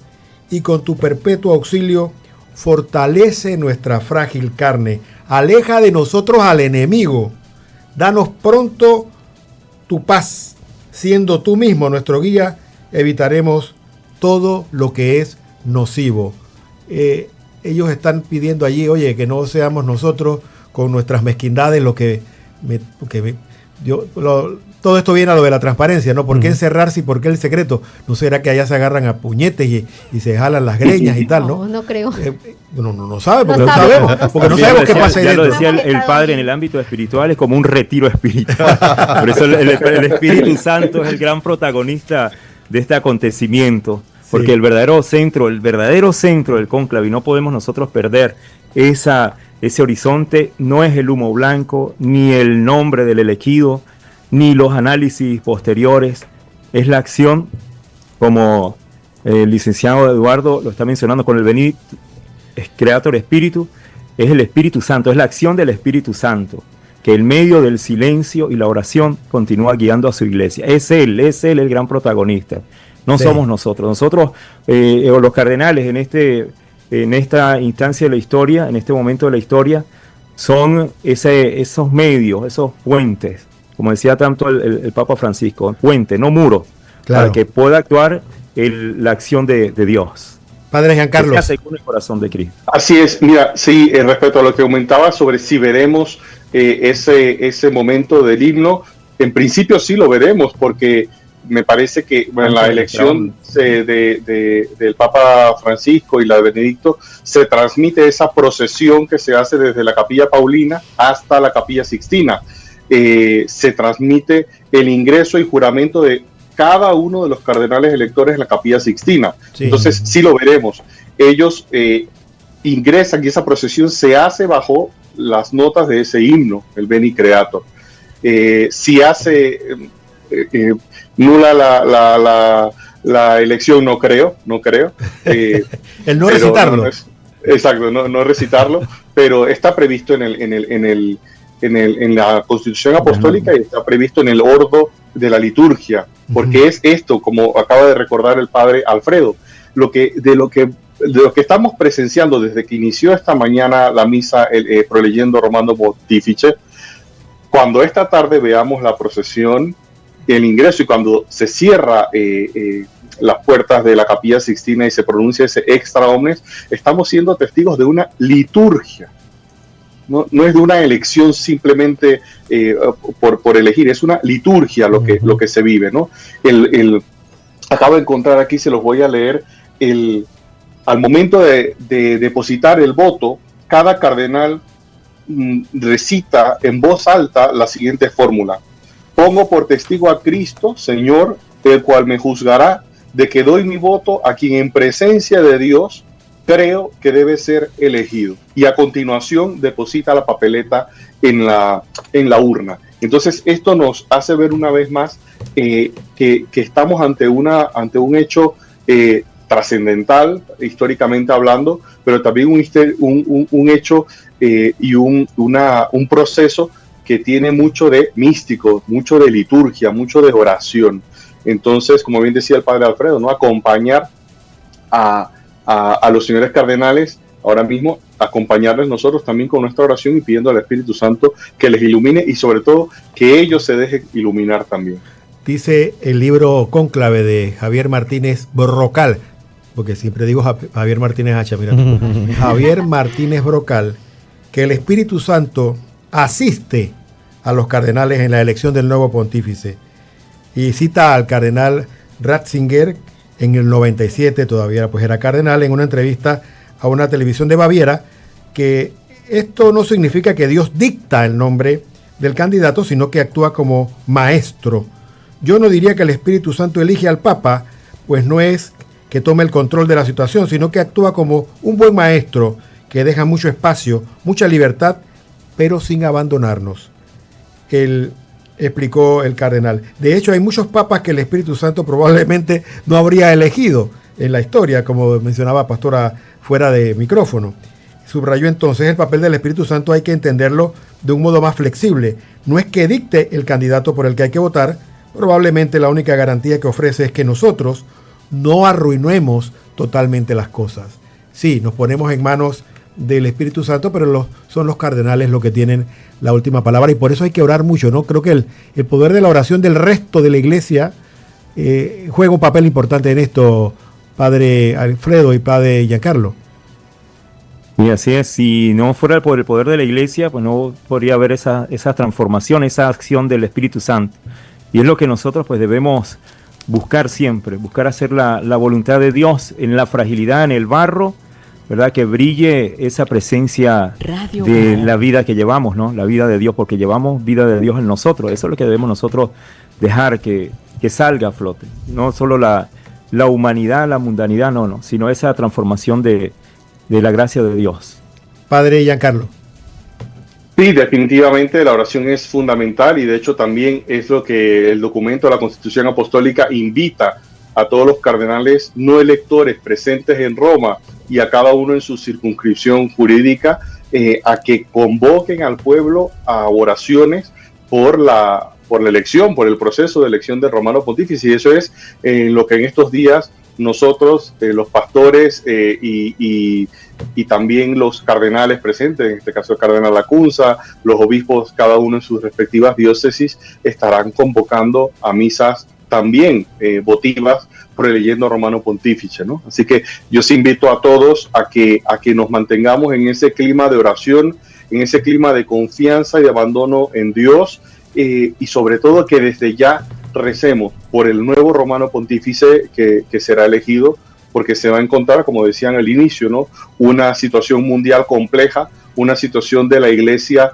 y con tu perpetuo auxilio fortalece nuestra frágil carne. Aleja de nosotros al enemigo. Danos pronto tu paz, siendo tú mismo nuestro guía, evitaremos todo lo que es nocivo. Ellos están pidiendo allí, oye, que no seamos nosotros con nuestras mezquindades todo esto viene a lo de la transparencia, ¿no? ¿Por qué encerrarse y por qué el secreto? ¿No será que allá se agarran a puñetes y se jalan las greñas y tal, no? No creo. No sabe, porque no sabemos. Porque no sabemos qué pasa ahí dentro. Ya lo decía el Padre en el ámbito espiritual, es como un retiro espiritual. Por eso el Espíritu Santo es el gran protagonista de este acontecimiento. Porque sí, el verdadero centro del cónclave, y no podemos nosotros perder ese horizonte, no es el humo blanco, ni el nombre del elegido, ni los análisis posteriores, es la acción, como el licenciado Eduardo lo está mencionando con el Benit Creator Espíritu, es el Espíritu Santo, es la acción del Espíritu Santo, que en medio del silencio y la oración continúa guiando a su iglesia. Es él el gran protagonista, no somos nosotros. Nosotros, o los cardenales en esta instancia de la historia, en este momento de la historia, son esos medios, esos puentes, como decía tanto el Papa Francisco, puente, no muro, claro, para que pueda actuar la acción de Dios. Padre Giancarlo. Que sea según el corazón de Cristo. Así es, mira, sí, respecto a lo que comentaba sobre si veremos ese momento del himno, en principio sí lo veremos, porque me parece que en la elección del Papa Francisco y la de Benedicto se transmite esa procesión que se hace desde la Capilla Paulina hasta la Capilla Sixtina. Se transmite el ingreso y juramento de cada uno de los cardenales electores en la Capilla Sixtina. Sí. Entonces sí lo veremos. Ellos ingresan y esa procesión se hace bajo las notas de ese himno, el Beni Creator. Si hace nula la elección, no creo. El no recitarlo. Exacto, no recitarlo, pero está previsto en la Constitución Apostólica y está previsto en el ordo de la liturgia, porque es esto, como acaba de recordar el padre Alfredo, de lo que estamos presenciando desde que inició esta mañana la misa proleyendo Romano Pontífice. Cuando esta tarde veamos la procesión, el ingreso, y cuando se cierra las puertas de la Capilla Sixtina y se pronuncia ese extra omnes, estamos siendo testigos de una liturgia. No es de una elección simplemente por elegir, es una liturgia lo que se vive, ¿no? Acabo de encontrar aquí, se los voy a leer, al momento de depositar el voto, cada cardenal recita en voz alta la siguiente fórmula: pongo por testigo a Cristo, Señor, el cual me juzgará, de que doy mi voto a quien en presencia de Dios creo que debe ser elegido. Y a continuación deposita la papeleta en la urna. Entonces esto nos hace ver una vez más que estamos ante un hecho trascendental, históricamente hablando, pero también un hecho y un proceso que tiene mucho de místico, mucho de liturgia, mucho de oración. Entonces, como bien decía el padre Alfredo, ¿no? Acompañar a los señores cardenales ahora mismo, acompañarles nosotros también con nuestra oración y pidiendo al Espíritu Santo que les ilumine y sobre todo que ellos se dejen iluminar también. Dice el libro Cónclave de Javier Martínez Brocal, porque siempre digo Javier Martínez Hacha, mira tú. Javier Martínez Brocal, que el Espíritu Santo asiste a los cardenales en la elección del nuevo pontífice, y cita al cardenal Ratzinger en el 97, todavía pues era cardenal, en una entrevista a una televisión de Baviera, que esto no significa que Dios dicta el nombre del candidato, sino que actúa como maestro. Yo no diría que el Espíritu Santo elige al Papa, pues no es que tome el control de la situación, sino que actúa como un buen maestro que deja mucho espacio, mucha libertad, pero sin abandonarnos. Explicó el cardenal. De hecho, hay muchos papas que el Espíritu Santo probablemente no habría elegido en la historia, como mencionaba Pastora fuera de micrófono. Subrayó entonces: el papel del Espíritu Santo hay que entenderlo de un modo más flexible. No es que dicte el candidato por el que hay que votar, probablemente la única garantía que ofrece es que nosotros no arruinemos totalmente las cosas. Sí, nos ponemos en manos del Espíritu Santo, pero son los cardenales los que tienen la última palabra, y por eso hay que orar mucho, ¿no? Creo que el poder de la oración del resto de la iglesia juega un papel importante en esto, Padre Alfredo y Padre Giancarlo. Y así es, si no fuera por el poder de la iglesia, pues no podría haber esa transformación, esa acción del Espíritu Santo. Y es lo que nosotros pues debemos buscar siempre, buscar hacer la voluntad de Dios en la fragilidad, en el barro, ¿verdad? Que brille esa presencia de la vida que llevamos, ¿no? La vida de Dios, porque llevamos vida de Dios en nosotros. Eso es lo que debemos nosotros dejar que salga a flote. No solo la humanidad, la mundanidad, no, sino esa transformación de la gracia de Dios. Padre Giancarlo. Sí, definitivamente la oración es fundamental, y de hecho también es lo que el documento de la Constitución Apostólica invita a todos los cardenales no electores presentes en Roma y a cada uno en su circunscripción jurídica a que convoquen al pueblo a oraciones por la elección, por el proceso de elección del Romano Pontífice. Y eso es lo que en estos días nosotros, los pastores y también los cardenales presentes, en este caso el cardenal Lacunza, los obispos, cada uno en sus respectivas diócesis, estarán convocando a misas también votivas por el leyendo Romano Pontífice, ¿no? Así que yo sí invito a todos a que nos mantengamos en ese clima de oración, en ese clima de confianza y de abandono en Dios, y sobre todo que desde ya recemos por el nuevo Romano Pontífice que será elegido, porque se va a encontrar, como decían al inicio, ¿no? Una situación mundial compleja, una situación de la Iglesia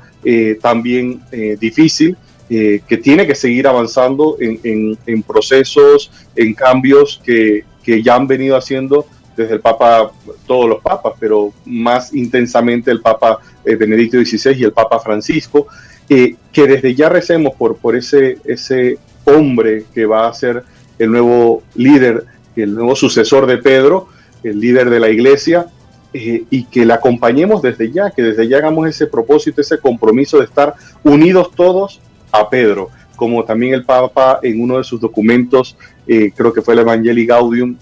también difícil, que tiene que seguir avanzando en procesos, en cambios que ya han venido haciendo desde el Papa, todos los papas, pero más intensamente el Papa Benedicto XVI y el Papa Francisco, que desde ya recemos por ese hombre que va a ser el nuevo líder, el nuevo sucesor de Pedro, el líder de la Iglesia, y que le acompañemos desde ya, que desde ya hagamos ese propósito, ese compromiso de estar unidos todos a Pedro, como también el Papa en uno de sus documentos, creo que fue el Evangelii Gaudium,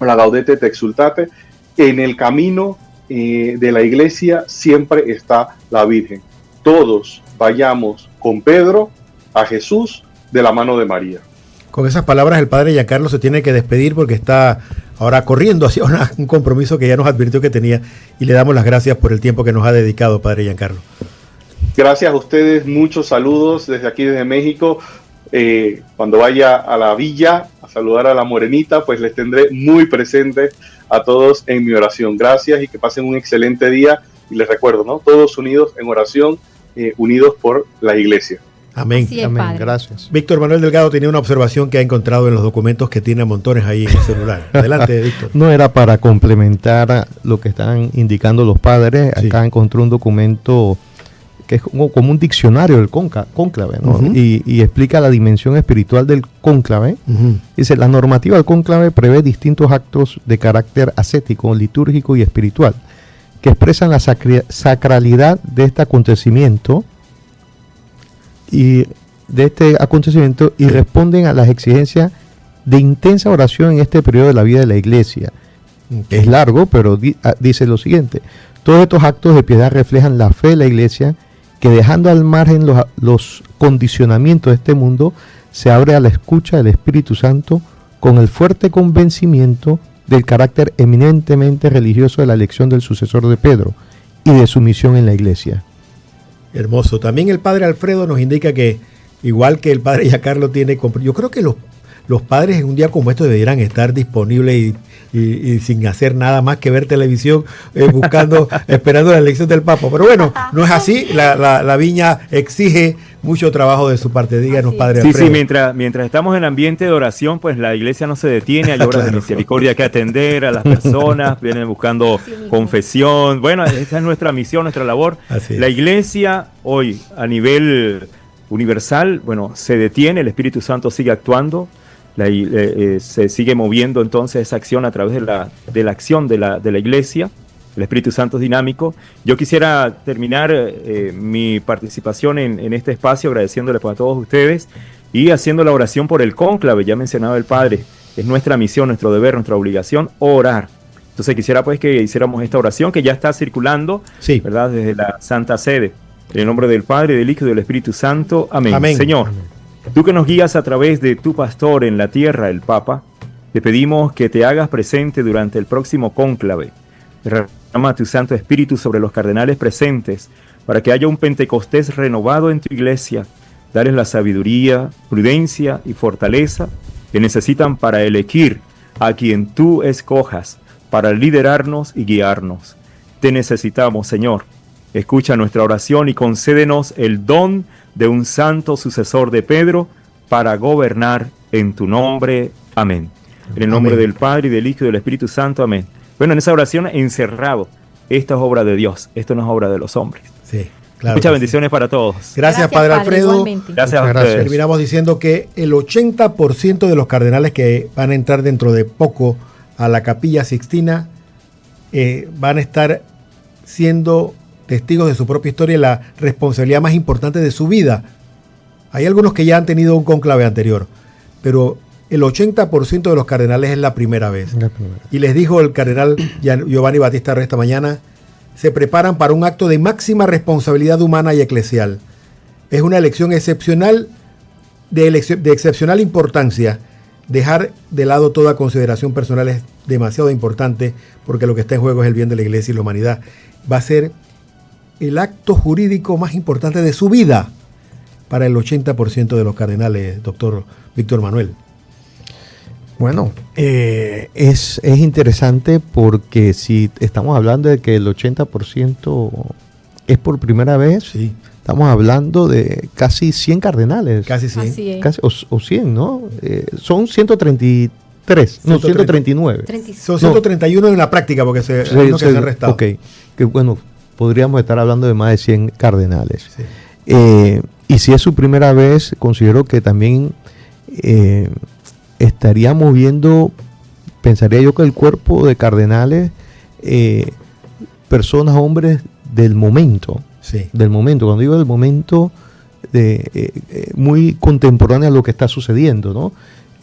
la Gaudete et Exsultate, en el camino de la Iglesia siempre está la Virgen. Todos vayamos con Pedro a Jesús de la mano de María. Con esas palabras el Padre Giancarlo se tiene que despedir porque está ahora corriendo hacia un compromiso que ya nos advirtió que tenía, y le damos las gracias por el tiempo que nos ha dedicado, Padre Giancarlo. Gracias a ustedes, muchos saludos desde aquí, desde México. Cuando vaya a la villa a saludar a la morenita, pues les tendré muy presentes a todos en mi oración. Gracias y que pasen un excelente día. Y les recuerdo, ¿no? Todos unidos en oración, unidos por la Iglesia. Amén. Así es, amén. Padre. Gracias. Víctor Manuel Delgado tenía una observación que ha encontrado en los documentos que tiene a montones ahí en el celular. Adelante, Víctor. No, era para complementar lo que están indicando los padres. Sí. Acá encontré un documento que es como un diccionario del cónclave, ¿no? Uh-huh. y explica la dimensión espiritual del cónclave. Uh-huh. Dice, la normativa del cónclave prevé distintos actos de carácter ascético, litúrgico y espiritual, que expresan la sacralidad de este acontecimiento y responden a las exigencias de intensa oración en este periodo de la vida de la Iglesia. Okay. Es largo, pero dice lo siguiente: todos estos actos de piedad reflejan la fe de la Iglesia, que dejando al margen los condicionamientos de este mundo, se abre a la escucha del Espíritu Santo con el fuerte convencimiento del carácter eminentemente religioso de la elección del sucesor de Pedro y de su misión en la Iglesia. Hermoso. También el Padre Alfredo nos indica que, igual que el Padre Giancarlo tiene, yo creo que los padres en un día como este deberían estar disponibles y sin hacer nada más que ver televisión, esperando la elección del Papa. Pero bueno, no es así. La viña exige mucho trabajo de su parte. Díganos, Padre Alfredo. Sí, mientras estamos en ambiente de oración, pues la iglesia no se detiene, hay obras de misericordia que atender a las personas, vienen buscando confesión. Bueno, esa es nuestra misión, nuestra labor. La iglesia hoy, a nivel universal, bueno, se detiene, el Espíritu Santo sigue actuando, se sigue moviendo entonces esa acción a través de la acción de la iglesia. El Espíritu Santo es dinámico. Yo quisiera terminar mi participación en este espacio agradeciéndole a todos ustedes y haciendo la oración por el cónclave. Ya mencionaba el Padre, es nuestra misión, nuestro deber, nuestra obligación, orar Entonces quisiera pues que hiciéramos esta oración que ya está circulando, sí, ¿verdad? Desde la Santa Sede. En el nombre del Padre, del Hijo y del Espíritu Santo. Amén. Amén. Señor, tú que nos guías a través de tu pastor en la tierra, el Papa, te pedimos que te hagas presente durante el próximo cónclave. Derrama tu Santo Espíritu sobre los cardenales presentes para que haya un Pentecostés renovado en tu iglesia. Darles la sabiduría, prudencia y fortaleza que necesitan para elegir a quien tú escojas para liderarnos y guiarnos. Te necesitamos, Señor. Escucha nuestra oración y concédenos el don de un santo sucesor de Pedro para gobernar en tu nombre. Amén. En el nombre del Padre, y del Hijo y del Espíritu Santo. Amén. Bueno, en esa oración encerrado, esta es obra de Dios, esto no es obra de los hombres. Sí, claro. Muchas bendiciones para todos. Gracias, Padre Alfredo. Igualmente. Gracias a ustedes. Terminamos diciendo que el 80% de los cardenales que van a entrar dentro de poco a la Capilla Sixtina van a estar siendo testigos de su propia historia y la responsabilidad más importante de su vida. Hay algunos que ya han tenido un cónclave anterior, pero el 80% de los cardenales es la primera vez. Y les dijo el cardenal Giovanni Battista Re esta mañana, se preparan para un acto de máxima responsabilidad humana y eclesial. Es una elección excepcional, de excepcional importancia. Dejar de lado toda consideración personal es demasiado importante, porque lo que está en juego es el bien de la iglesia y la humanidad. Va a ser el acto jurídico más importante de su vida para el 80% de los cardenales, doctor Víctor Manuel. Bueno, es interesante porque si estamos hablando de que el 80% es por primera vez, sí, estamos hablando de casi 100 cardenales. Casi 100. Casi, o 100, ¿no? Son 133, no, 139. Son 131 en la práctica porque se han restado. Ok, que bueno, podríamos estar hablando de más de 100 cardenales. Sí. Y si es su primera vez, considero que también estaríamos viendo, pensaría yo, que el cuerpo de cardenales, personas, hombres del momento. Sí. Del momento, cuando digo del momento, muy contemporáneo a lo que está sucediendo, ¿no?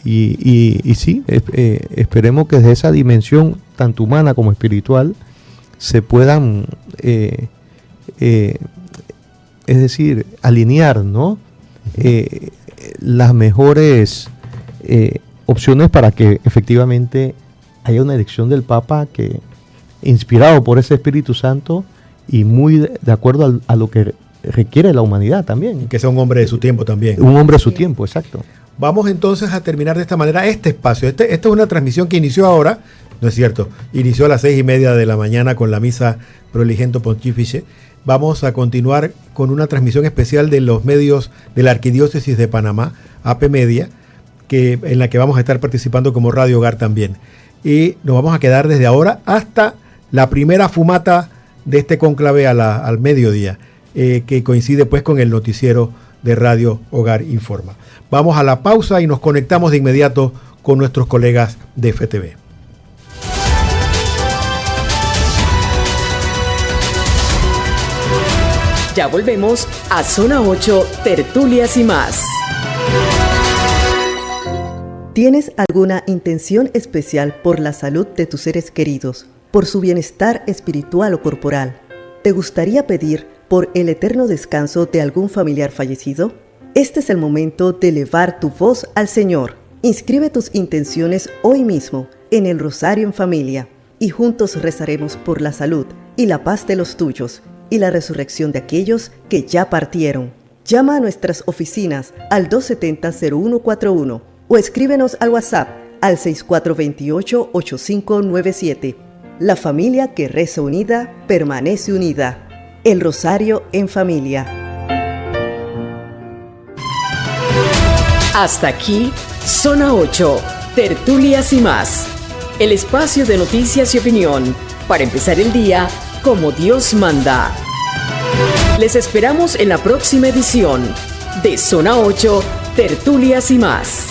Y sí, esperemos que desde esa dimensión, tanto humana como espiritual, se puedan, es decir, alinear, ¿no? Las mejores opciones para que efectivamente haya una elección del Papa que, inspirado por ese Espíritu Santo y muy de acuerdo a lo que requiere la humanidad también. Que sea un hombre de su tiempo también. Un hombre de su tiempo, exacto. Vamos entonces a terminar de esta manera este espacio. Esta es una transmisión que inició ahora, no es cierto, inició a las 6:30 de la mañana con la misa Proligento Pontifice. Vamos a continuar con una transmisión especial de los medios de la Arquidiócesis de Panamá, AP Media, en la que vamos a estar participando como Radio Hogar también. Y nos vamos a quedar desde ahora hasta la primera fumata de este cónclave al mediodía, que coincide pues con el noticiero de Radio Hogar Informa. Vamos a la pausa y nos conectamos de inmediato con nuestros colegas de FTV. Ya volvemos a Zona 8, Tertulias y más. ¿Tienes alguna intención especial por la salud de tus seres queridos, por su bienestar espiritual o corporal? ¿Te gustaría pedir por el eterno descanso de algún familiar fallecido? Este es el momento de elevar tu voz al Señor. Inscribe tus intenciones hoy mismo en el Rosario en Familia y juntos rezaremos por la salud y la paz de los tuyos y la resurrección de aquellos que ya partieron. Llama a nuestras oficinas al 270-0141 o escríbenos al WhatsApp al 6428-8597. La familia que reza unida permanece unida. El Rosario en Familia. Hasta aquí, Zona 8, Tertulias y más. El espacio de noticias y opinión para empezar el día como Dios manda. Les esperamos en la próxima edición de Zona 8, Tertulias y más.